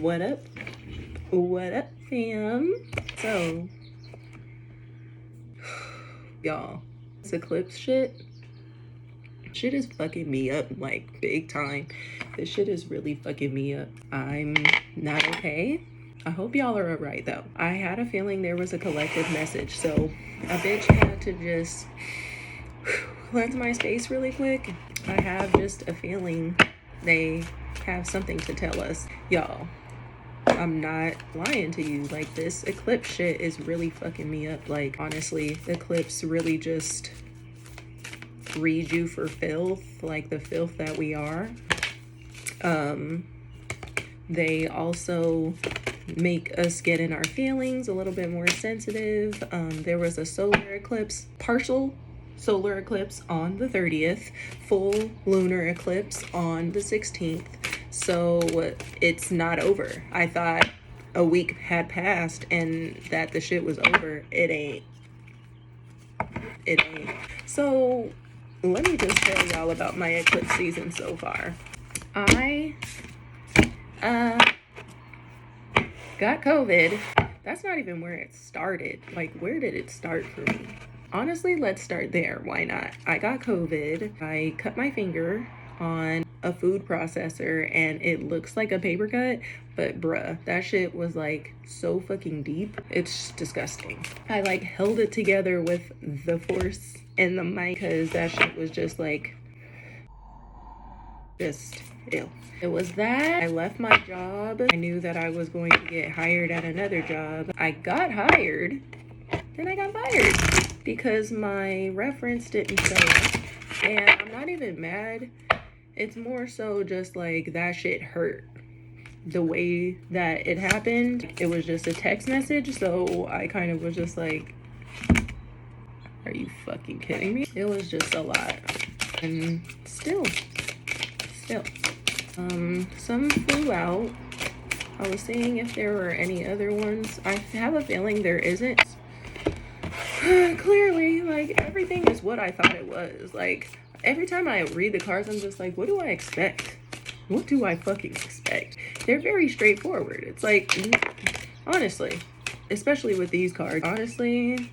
What up? What up, fam? So, y'all, this eclipse shit is fucking me up, like, big time. This shit is really fucking me up. I'm not okay. I hope y'all are alright, though. I had a feeling there was a collective message, so a bitch had to just cleanse my space really quick. I have just a feeling they have something to tell us. Y'all, I'm not lying to you. Like, this eclipse shit is really fucking me up. Like, honestly, eclipse really just read you for filth, like the filth that we are. They also make us get in our feelings a little bit more sensitive. There was a solar eclipse, partial solar eclipse on the 30th, full lunar eclipse on the 16th. So it's not over. I thought a week had passed and that the shit was over. It ain't. So let me just tell y'all about my eclipse season so far. I got COVID. That's not even where it started. Like, where did it start for me? Honestly, let's start there. Why not? I got COVID. I cut my finger on a food processor and it looks like a paper cut, but bruh, that shit was like so fucking deep. It's disgusting. I like held it together with the force and the mic because that shit was just like, just ew. It was that. I left my job. I knew that I was going to get hired at another job. I got hired, then I got fired because my reference didn't show up. And I'm not even mad. It's more so just like that shit hurt. The way that it happened, it was just a text message. So I kind of was just like, are you fucking kidding me? It was just a lot. And still. Some flew out. I was seeing if there were any other ones. I have a feeling there isn't. Clearly, like, everything is what I thought it was. Like, every time I read the cards, I'm just like, what do I expect? What do I fucking expect? They're very straightforward. It's like, honestly, especially with these cards, honestly,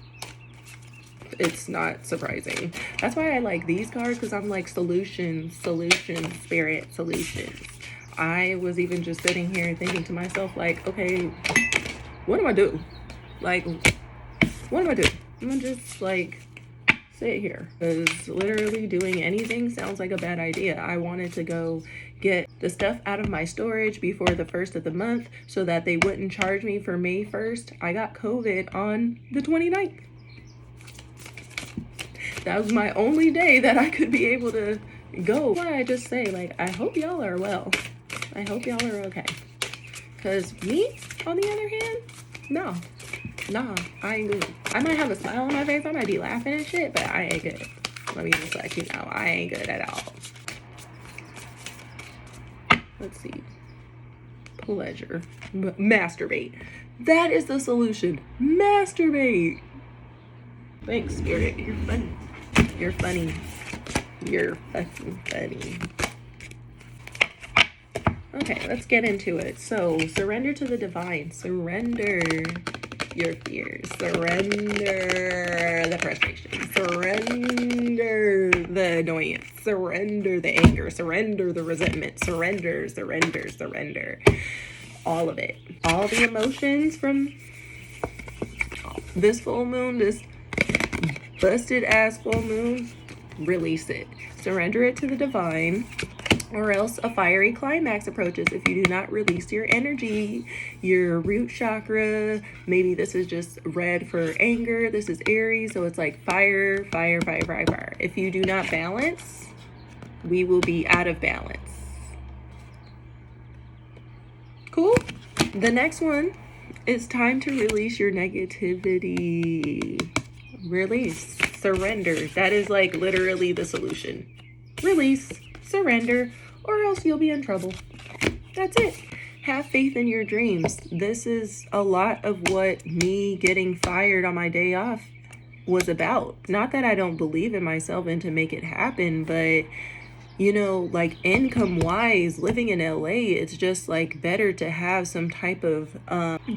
it's not surprising. That's why I like these cards, because I'm like solutions, spirit, solutions. I was even just sitting here and thinking to myself, like, okay, what do I do? Like, what do I do? I'm gonna just like sit here, because literally doing anything sounds like a bad idea. I wanted to go get the stuff out of my storage before the 1st of the month so that they wouldn't charge me for May 1st. I got COVID on the 29th. That was my only day that I could be able to go. Why I just say, like, I hope y'all are well. I hope y'all are okay. Because me, on the other hand, nah, I ain't good. I might have a smile on my face. I might be laughing and shit, but I ain't good. Let me just let you know, I ain't good at all. Let's see. Pleasure. Masturbate. That is the solution. Masturbate. Thanks, Spirit. You're funny. You're funny. You're fucking funny. Okay, let's get into it. So, surrender to the divine. Surrender your fears. Surrender the frustration. Surrender the annoyance. Surrender the anger. Surrender the resentment. Surrender. All of it. All the emotions from this full moon, this busted ass full moon, release it. Surrender it to the divine, or else a fiery climax approaches if you do not release your energy, your root chakra. Maybe this is just red for anger. This is Aries, so it's like fire. If you do not balance, we will be out of balance. Cool. The next one is time to release your negativity. Release, surrender. That is like literally the solution. Release, surrender, or else you'll be in trouble. That's it. Have faith in your dreams. This is a lot of what me getting fired on my day off was about. Not that I don't believe in myself and to make it happen, but You know, like income wise, living in LA, it's just like better to have some type of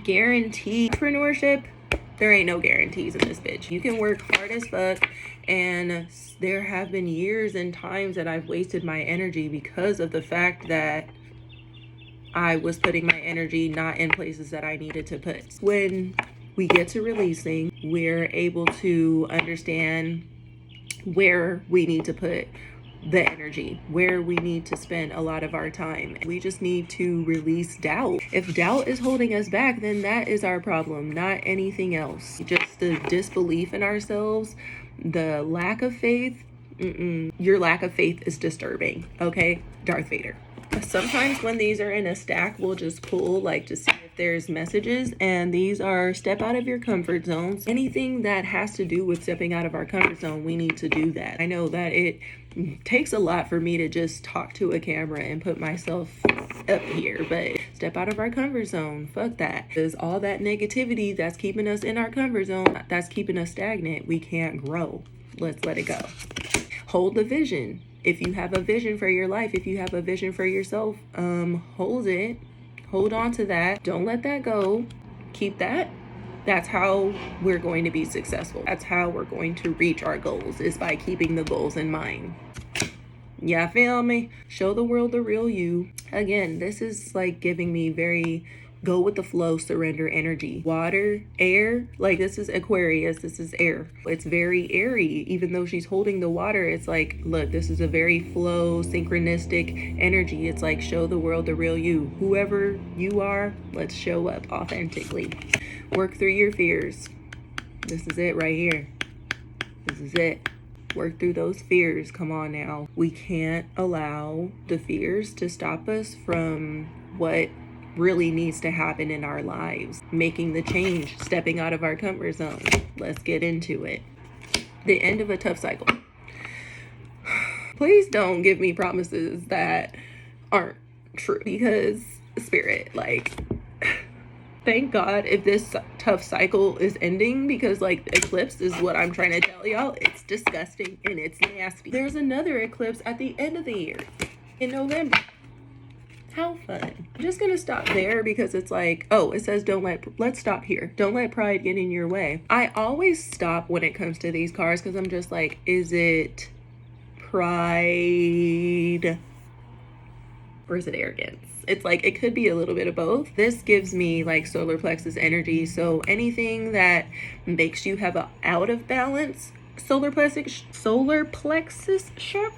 guarantee. Entrepreneurship, there ain't no guarantees in this bitch. You can work hard as fuck, and there have been years and times that I've wasted my energy because of the fact that I was putting my energy not in places that I needed to put. When we get to releasing, we're able to understand where we need to put the energy, where we need to spend a lot of our time. We just need to release doubt. If doubt is holding us back, then that is our problem, not anything else. Just the disbelief in ourselves, the lack of faith. Your lack of faith is disturbing, okay? Darth Vader. Sometimes when these are in a stack, we'll just pull like to see if there's messages, and these are step out of your comfort zones. Anything that has to do with stepping out of our comfort zone, we need to do that. I know that it takes a lot for me to just talk to a camera and put myself up here, but step out of our comfort zone. Fuck that. Because all that negativity that's keeping us in our comfort zone, that's keeping us stagnant. We can't grow. Let's let it go. Hold the vision. If you have a vision for your life, if you have a vision for yourself, hold it. Hold on to that. Don't let that go. Keep that. That's how we're going to be successful. That's how we're going to reach our goals, is by keeping the goals in mind. Yeah, feel me? Show the world the real you. Again, this is like giving me very go with the flow, surrender energy. Water, air, like this is Aquarius, this is air. It's very airy. Even though she's holding the water, it's like, look, this is a very flow, synchronistic energy. It's like, show the world the real you. Whoever you are, let's show up authentically. Work through your fears. This is it right here. This is it. Work through those fears. Come on now. We can't allow the fears to stop us from what really needs to happen in our lives. Making the change, stepping out of our comfort zone. Let's get into it. The end of a tough cycle. Please don't give me promises that aren't true, because spirit, like, thank God if this tough cycle is ending, because like eclipse is what I'm trying to tell y'all. It's disgusting and it's nasty. There's another eclipse at the end of the year in November. How fun. I'm just gonna stop there because it's like, oh, it says let's stop here. Don't let pride get in your way. I always stop when it comes to these cards because I'm just like, is it pride or is it arrogance? It's like, it could be a little bit of both. This gives me like solar plexus energy. So anything that makes you have a out of balance solar plexus chakra,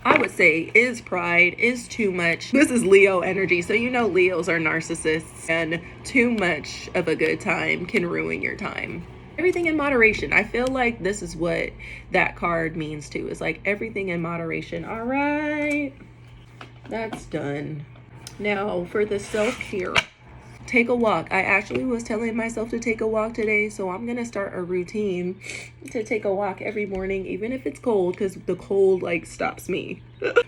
I would say, is pride, is too much. This is Leo energy. So you know Leos are narcissists, and too much of a good time can ruin your time. Everything in moderation. I feel like this is what that card means too. It's like everything in moderation. All right, that's done. Now for the self-care. Take a walk. I actually was telling myself to take a walk today, so I'm gonna start a routine to take a walk every morning, even if it's cold, because the cold like stops me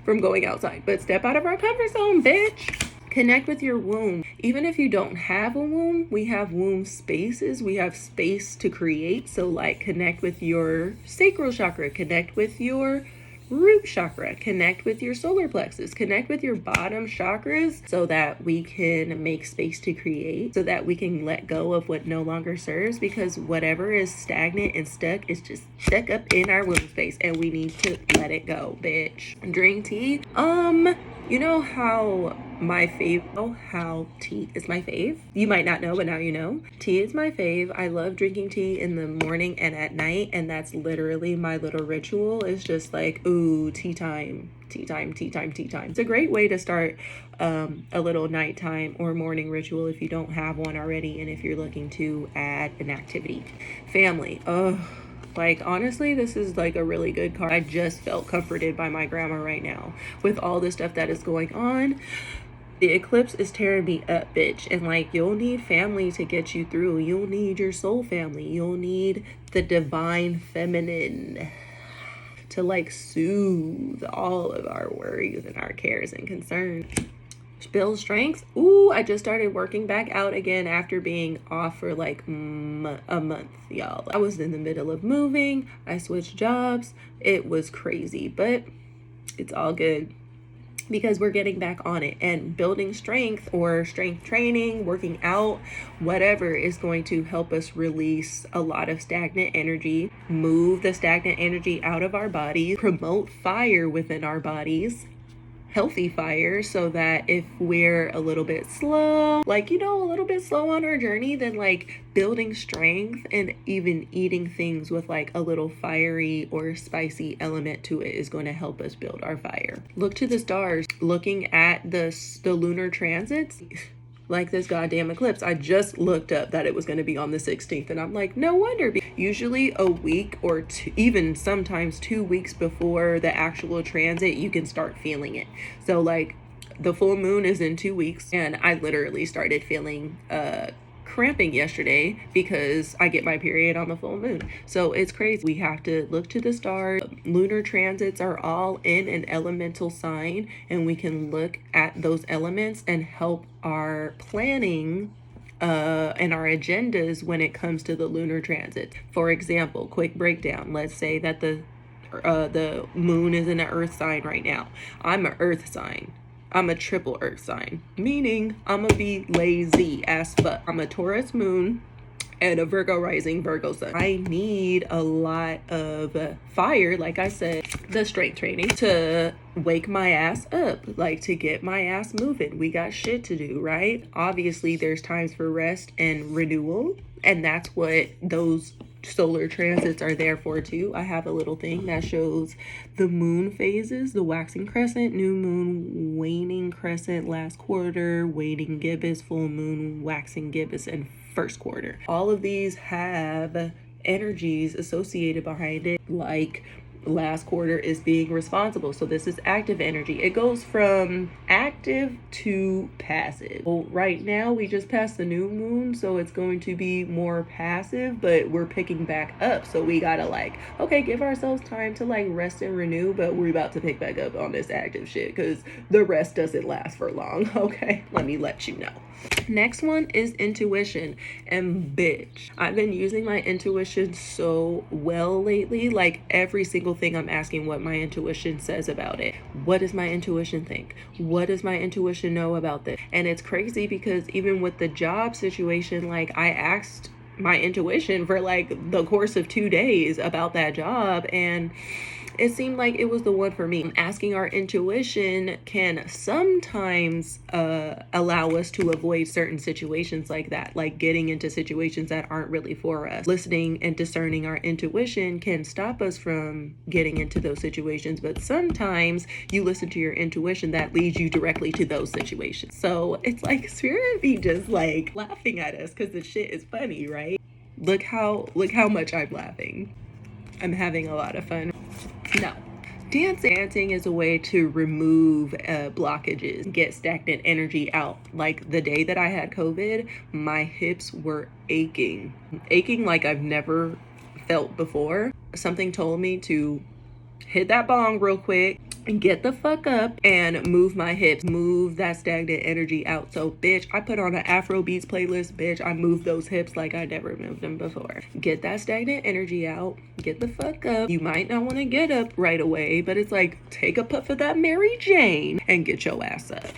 from going outside. But step out of our comfort zone, bitch. Connect with your womb. Even if you don't have a womb, we have womb spaces. We have space to create. So like, connect with your sacral chakra, connect with your root chakra, connect with your solar plexus, connect with your bottom chakras, so that we can make space to create, so that we can let go of what no longer serves, because whatever is stagnant and stuck is just stuck up in our womb space, and we need to let it go, bitch. Drink tea. You know how tea is my fave? You might not know, but now you know. Tea is my fave. I love drinking tea in the morning and at night, and that's literally my little ritual. It's just like, ooh, tea time, tea time, tea time, tea time. It's a great way to start a little nighttime or morning ritual if you don't have one already, and if you're looking to add an activity. Family. Like, honestly, this is like a really good card. I just felt comforted by my grandma right now with all the stuff that is going on. The eclipse is tearing me up, bitch. And like, you'll need family to get you through. You'll need your soul family. You'll need the divine feminine to like soothe all of our worries and our cares and concerns. Build strength. Ooh, I just started working back out again after being off for like a month, y'all. I was in the middle of moving. I switched jobs. It was crazy, but It's all good, because we're getting back on it, and building strength or strength training, working out, whatever is going to help us release a lot of stagnant energy, move the stagnant energy out of our bodies, promote fire within our bodies, healthy fire, so that if we're a little bit slow, like, a little bit slow on our journey, then like building strength and even eating things with like a little fiery or spicy element to it is going to help us build our fire. Look to the stars. Looking at the lunar transits, like this goddamn eclipse, I just looked up that it was going to be on the 16th, and I'm like, no wonder. Usually a week or two, even sometimes 2 weeks before the actual transit, you can start feeling it. So like the full moon is in 2 weeks, and I literally started feeling cramping yesterday because I get my period on the full moon. So it's crazy. We have to look to the stars. Lunar transits are all in an elemental sign, and we can look at those elements and help our planning and our agendas when it comes to the lunar transit. For example, quick breakdown. Let's say that the moon is in an earth sign right now. I'm an earth sign. I'm a triple earth sign, meaning I'm gonna be lazy as fuck. I'm a Taurus moon and a Virgo rising, Virgo sun. I need a lot of fire, like I said, the strength training, to wake my ass up, like to get my ass moving. We got shit to do, right? Obviously, there's times for rest and renewal, and that's what those solar transits are there for too. I have a little thing that shows the moon phases: the waxing crescent, new moon, waning crescent, last quarter, waning gibbous, full moon, waxing gibbous, and first quarter. All of these have energies associated behind it, like last quarter is being responsible. So this is active energy. It goes from active to passive. Well, right now we just passed the new moon, so it's going to be more passive, but we're picking back up. So we gotta like, okay, give ourselves time to like rest and renew, but we're about to pick back up on this active shit because the rest doesn't last for long. Okay, let me let you know. Next one is intuition, and bitch, I've been using my intuition so well lately. Like every single thing I'm asking what my intuition says about it. What does my intuition think? What does my intuition know about this? And it's crazy because even with the job situation, like I asked my intuition for like the course of 2 days about that job, and it seemed like it was the one for me. Asking our intuition can sometimes allow us to avoid certain situations like that, like getting into situations that aren't really for us. Listening and discerning our intuition can stop us from getting into those situations, but sometimes you listen to your intuition that leads you directly to those situations. So it's like spirit be just like laughing at us because the shit is funny, right? Look how much I'm laughing. I'm having a lot of fun. No. Dancing is a way to remove blockages, get stagnant energy out. Like the day that I had COVID, my hips were aching like I've never felt before. Something told me to hit that bong real quick and get the fuck up and move my hips, move that stagnant energy out. So bitch, I put on an Afro beats playlist, bitch. I moved those hips like I never moved them before. Get that stagnant energy out, get the fuck up. You might not want to get up right away, but it's like take a puff of that Mary Jane and get your ass up.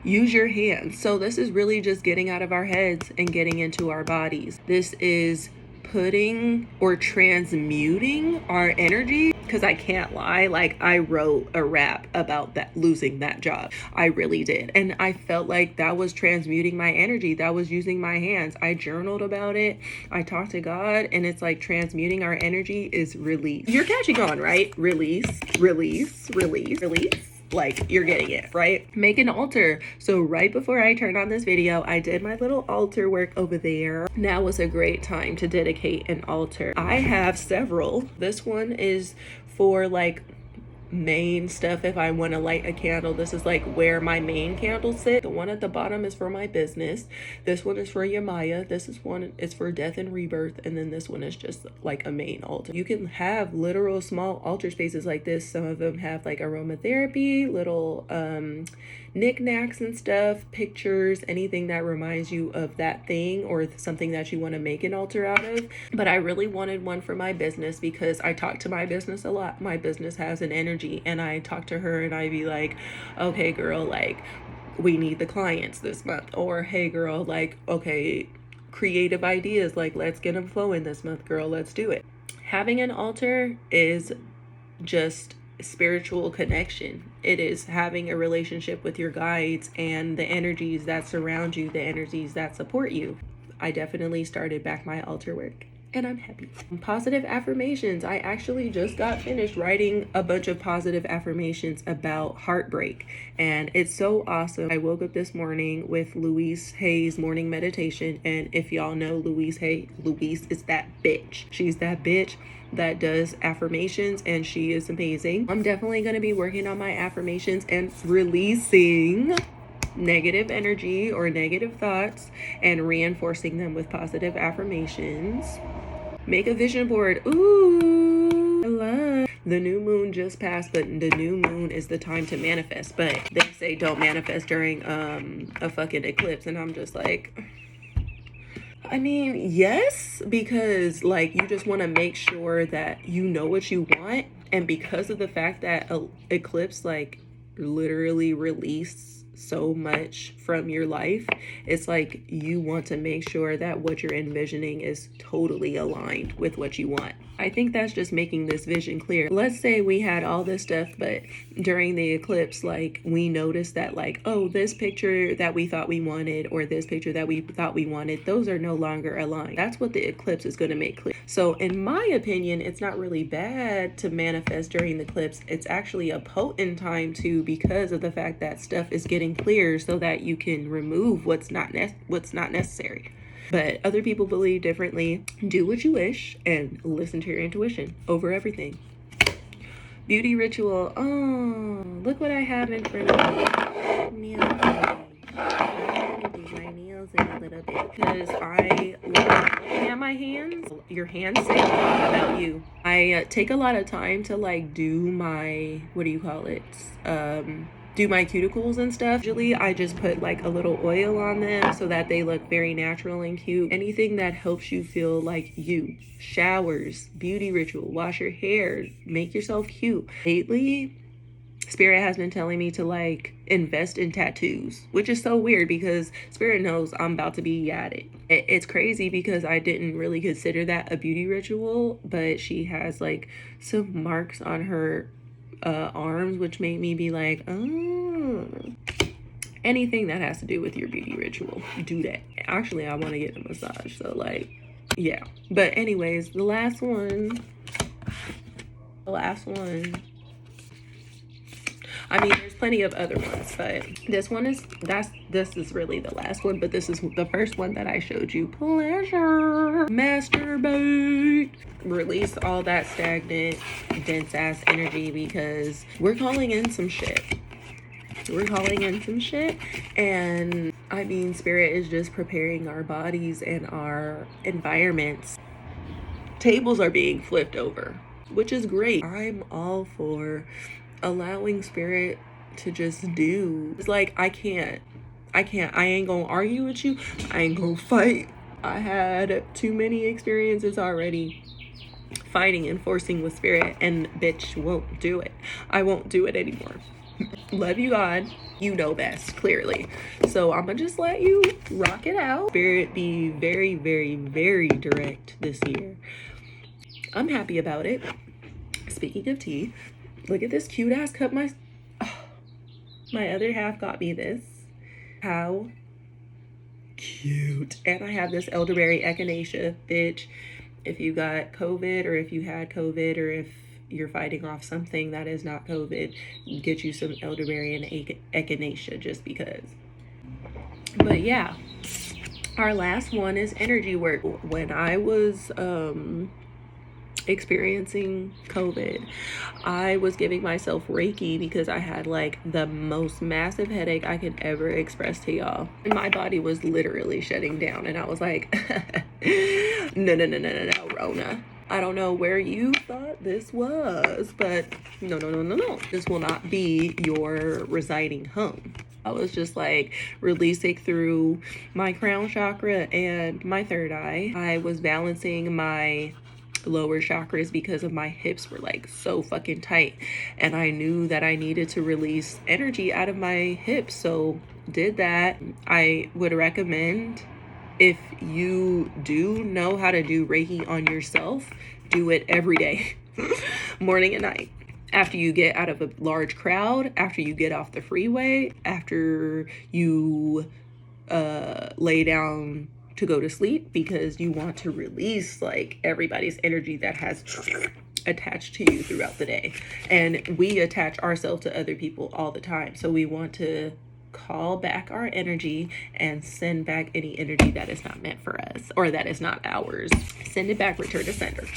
Use your hands. So this is really just getting out of our heads and getting into our bodies. This is putting or transmuting our energy, because I can't lie, like I wrote a rap about that, losing that job. I really did, and I felt like that was transmuting my energy. That was using my hands. I journaled about it, I talked to God, and it's like transmuting our energy is release. You're catching on, right? Release, release, release, release. Like you're getting it, right? Make an altar. So right before I turned on this video, I did my little altar work over there. Now was a great time to dedicate an altar. I have several. This one is for like main stuff. If I want to light a candle, this is like where my main candles sit. The one at the bottom is for my business. This one is for Yamaya. This is one is for death and rebirth, and then this one is just like a main altar. You can have literal small altar spaces like this. Some of them have like aromatherapy, little knickknacks and stuff, pictures, anything that reminds you of that thing or something that you want to make an altar out of. But I really wanted one for my business because I talk to my business a lot. My business has an energy energy, and I talk to her and I be like, okay girl, like we need the clients this month, or hey girl, like okay, creative ideas, like let's get them flowing this month, girl, let's do it. Having an altar is just spiritual connection. It is having a relationship with your guides and the energies that surround you, the energies that support you. I definitely started back my altar work, and I'm happy. Positive affirmations. I actually just got finished writing a bunch of positive affirmations about heartbreak, and it's so awesome. I woke up this morning with Louise Hay's morning meditation, and if y'all know Louise Hay, Louise is that bitch. She's that bitch that does affirmations, and she is amazing. I'm definitely going to be working on my affirmations and releasing negative energy or negative thoughts and reinforcing them with positive affirmations. Make a vision board. Ooh, I love. The new moon just passed, but the new moon is the time to manifest. But they say don't manifest during a fucking eclipse, and I'm just like, I mean, yes, because like you just want to make sure that you know what you want, and because of the fact that eclipse like literally released so much from your life, it's like you want to make sure that what you're envisioning is totally aligned with what you want. I think that's just making this vision clear. Let's say we had all this stuff, but during the eclipse, like we noticed that like, oh, this picture that we thought we wanted or this picture that we thought we wanted, those are no longer aligned. That's what the eclipse is going to make clear. So in my opinion, it's not really bad to manifest during the eclipse. It's actually a potent time too, because of the fact that stuff is getting clear so that you can remove what's not necessary. But other people believe differently. Do what you wish and listen to your intuition over everything. Beauty ritual. Oh, look what I have in front of me. Nail polish. I'm gonna do my nails in a little bit because I love looking at my hands. Your hands say a lot about you. I take a lot of time to like do my, what do you call it? Do my cuticles and stuff. Usually I just put like a little oil on them so that they look very natural and cute. Anything that helps you feel like you. Showers, beauty ritual, wash your hair, make yourself cute. Lately, Spirit has been telling me to like invest in tattoos, which is so weird because Spirit knows I'm about to be at it. It's crazy because I didn't really consider that a beauty ritual, but she has like some marks on her arms, which made me be like, oh, anything that has to do with your beauty ritual, do that. Actually, I want to get a massage, so like, yeah. But anyways, the last one, I mean, there's plenty of other ones, but this is really the last one, but this is the first one that I showed you. Pleasure. Masturbate. Release all that stagnant, dense ass energy because we're calling in some shit. And I mean, Spirit is just preparing our bodies and our environments. Tables are being flipped over, which is great. I'm all for allowing Spirit to just do. It's like, I ain't gonna argue with you. I ain't gonna fight. I had too many experiences already fighting and forcing with Spirit, and bitch won't do it. I won't do it anymore. Love you, God. You know best, clearly. So I'm gonna just let you rock it out. Spirit be very, very, very direct this year. I'm happy about it. Speaking of tea, look at this cute ass cup. My other half got me this. How cute. And I have this elderberry echinacea, bitch. If you got COVID, or if you had COVID, or if you're fighting off something that is not COVID, get you some elderberry and echinacea just because. But yeah, our last one is energy work. When I was experiencing COVID, I was giving myself Reiki because I had like the most massive headache I could ever express to y'all. And my body was literally shutting down, and I was like, no, Rona. I don't know where you thought this was, but no. This will not be your residing home. I was just like releasing through my crown chakra and my third eye. I was balancing my lower chakras because of my hips were like so fucking tight, and I knew that I needed to release energy out of my hips, so did that. I would recommend, if you do know how to do Reiki on yourself, do it every day, morning and night. After you get out of a large crowd, after you get off the freeway, after you lay down to go to sleep, because you want to release like everybody's energy that has attached to you throughout the day. And we attach ourselves to other people all the time. So we want to call back our energy and send back any energy that is not meant for us or that is not ours. Send it back, return to sender.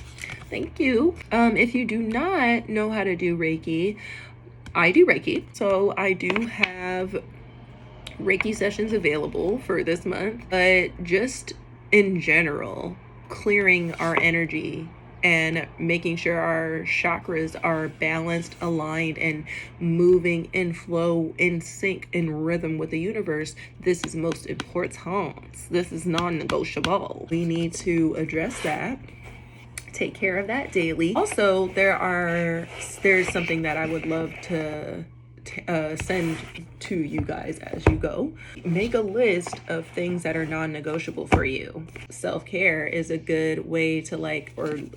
Thank you. If you do not know how to do Reiki, I do Reiki. So I do have Reiki sessions available for this month, but just in general, clearing our energy and making sure our chakras are balanced, aligned, and moving in flow, in sync, in rhythm with the universe. This is most important. This is non-negotiable. We need to address that. Take care of that daily. Also, there's something that I would love to send to you guys as you go. Make a list of things that are non-negotiable for you. Self-care is a good way to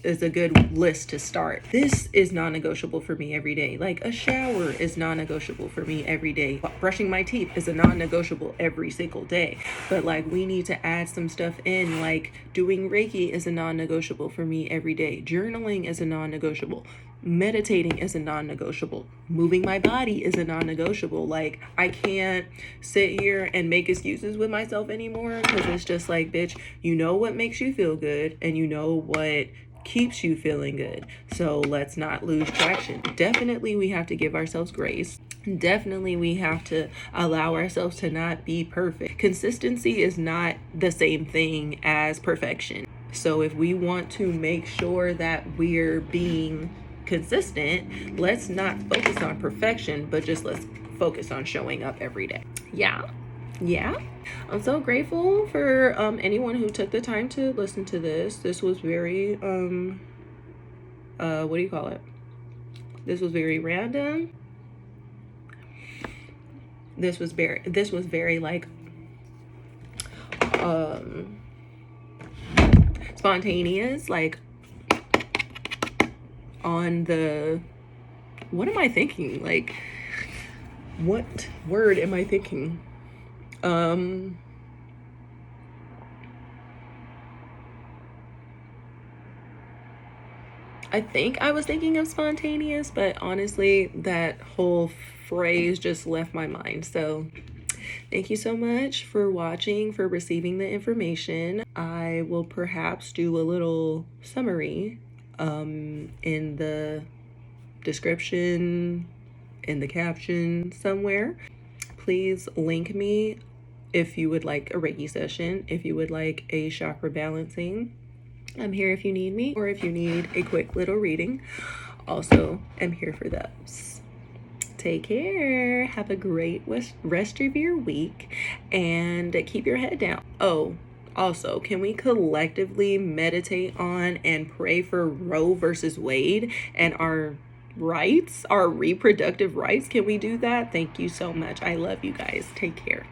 is a good list to start. This is non-negotiable for me every day. Like a shower is non-negotiable for me every day. Brushing my teeth is a non-negotiable every single day. But like, we need to add some stuff in, like doing Reiki is a non-negotiable for me every day. Journaling is a non-negotiable. Meditating is a non-negotiable. Moving my body is a non-negotiable. Like, I can't sit here and make excuses with myself anymore, because it's just like, bitch, you know what makes you feel good and you know what keeps you feeling good. So let's not lose traction. Definitely we have to give ourselves grace. Definitely we have to allow ourselves to not be perfect. Consistency is not the same thing as perfection. So if we want to make sure that we're being consistent, let's not focus on perfection, but just let's focus on showing up every day. Yeah. I'm so grateful for anyone who took the time to listen to this. This was very what do you call it? This was very random. This was very like spontaneous, like on the, what am I thinking? Like, what word am I thinking? I think I was thinking of spontaneous, but honestly, that whole phrase just left my mind. So thank you so much for watching, for receiving the information. I will perhaps do a little summary in the description, in the caption somewhere. Please link me if you would like a Reiki session, if you would like a chakra balancing. I'm here if you need me, or if you need a quick little reading. Also, I'm here for those. Take care. Have a great rest of your week, and keep your head down. Oh, also, can we collectively meditate on and pray for Roe versus Wade and our rights, our reproductive rights? Can we do that? Thank you so much. I love you guys. Take care.